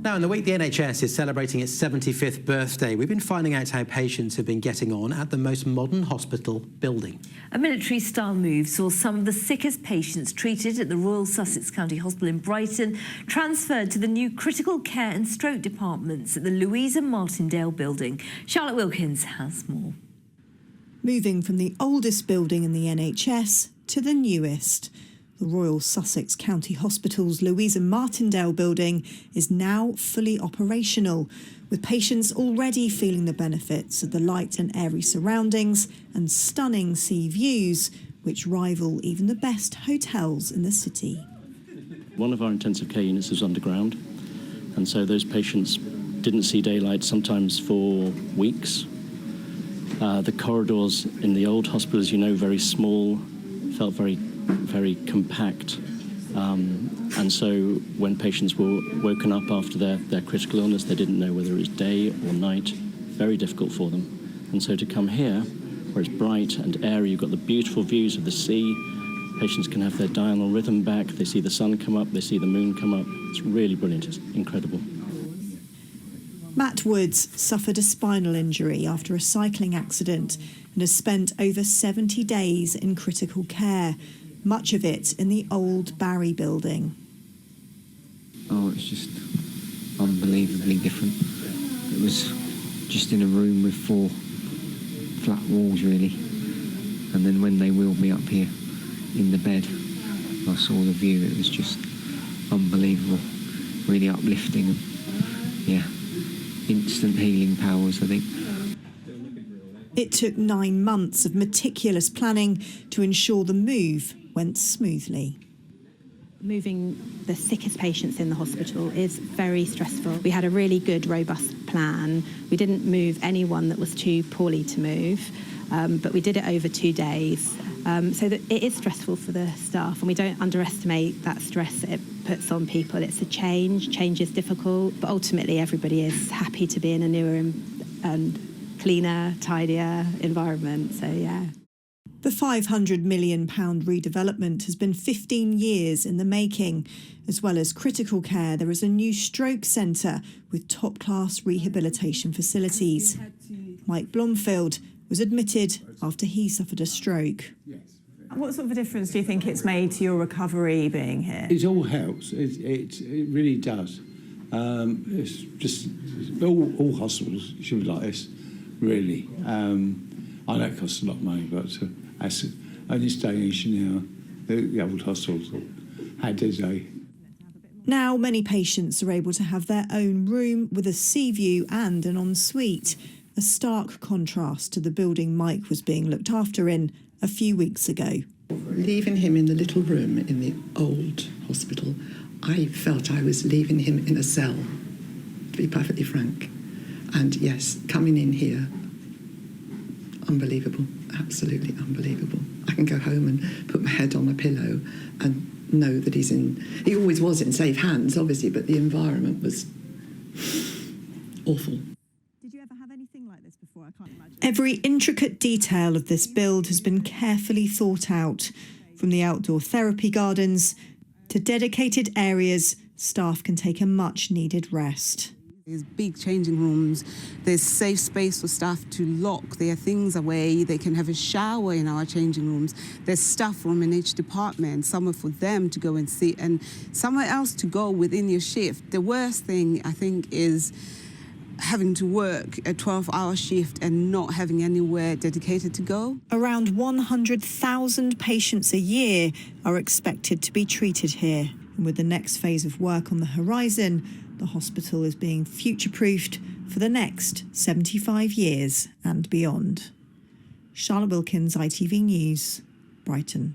Now, in the week the NHS is celebrating its 75th birthday, we've been finding out how patients have been getting on at the most modern hospital building. A military-style move saw some of the sickest patients treated at the Royal Sussex County Hospital in Brighton transferred to the new critical care and stroke departments at the Louisa Martindale building. Charlotte Wilkins has more. Moving from the oldest building in the NHS to the newest. The Royal Sussex County Hospital's Louisa Martindale building is now fully operational, with patients already feeling the benefits of the light and airy surroundings and stunning sea views, which rival even the best hotels in the city. One of our intensive care units is underground, and so those patients didn't see daylight sometimes for weeks. The corridors in the old hospital, as you know, very small, felt very compact, and so when patients were woken up after their critical illness, they didn't know whether it was day or night. Very difficult for them. And so to come here, where it's bright and airy, you've got the beautiful views of the sea, patients can have their diurnal rhythm back, they see the sun come up, they see the moon come up. It's really brilliant, it's incredible. Matt Woods suffered a spinal injury after a cycling accident and has spent over 70 days in critical care, much of it in the old Barry building. Oh, it's just unbelievably different. It was just in a room with 4 flat walls, really. And then when they wheeled me up here in the bed, I saw the view. It was just unbelievable, really uplifting. And, yeah, instant healing powers, I think. It took 9 months of meticulous planning to ensure the move went smoothly. Moving the sickest patients in the hospital is very stressful. We had a really good, robust plan. We didn't move anyone that was too poorly to move, but we did it over 2 days. So that it is stressful for the staff, and we don't underestimate that stress it puts on people. It's a change. Change is difficult, but ultimately everybody is happy to be in a newer and cleaner, tidier environment, so yeah. The £500 million redevelopment has been 15 years in the making. As well as critical care, there is a new stroke centre with top-class rehabilitation facilities. Mike Blomfield was admitted after he suffered a stroke. What sort of a difference do you think it's made to your recovery being here? It all helps. It really does. It's just all hospitals should be like this, really. I know it costs a lot of money, but as in this day and age now, the old hospitals had their day. Now many patients are able to have their own room with a sea view and an ensuite, a stark contrast to the building Mike was being looked after in a few weeks ago. Leaving him in the little room in the old hospital, I felt I was leaving him in a cell, to be perfectly frank. And yes, coming in here, unbelievable, absolutely unbelievable. I can go home and put my head on a pillow and know that he always was in safe hands, obviously, but the environment was awful. Did you ever have anything like this before? I can't imagine. Every intricate detail of this build has been carefully thought out, from the outdoor therapy gardens to dedicated areas staff can take a much-needed rest. There's big changing rooms, there's safe space for staff to lock their things away, they can have a shower in our changing rooms, there's staff room in each department, somewhere for them to go and sit and somewhere else to go within your shift. The worst thing, I think, is having to work a 12-hour shift and not having anywhere dedicated to go. Around 100,000 patients a year are expected to be treated here. And with the next phase of work on the horizon, the hospital is being future-proofed for the next 75 years and beyond. Charlotte Wilkins, ITV News, Brighton.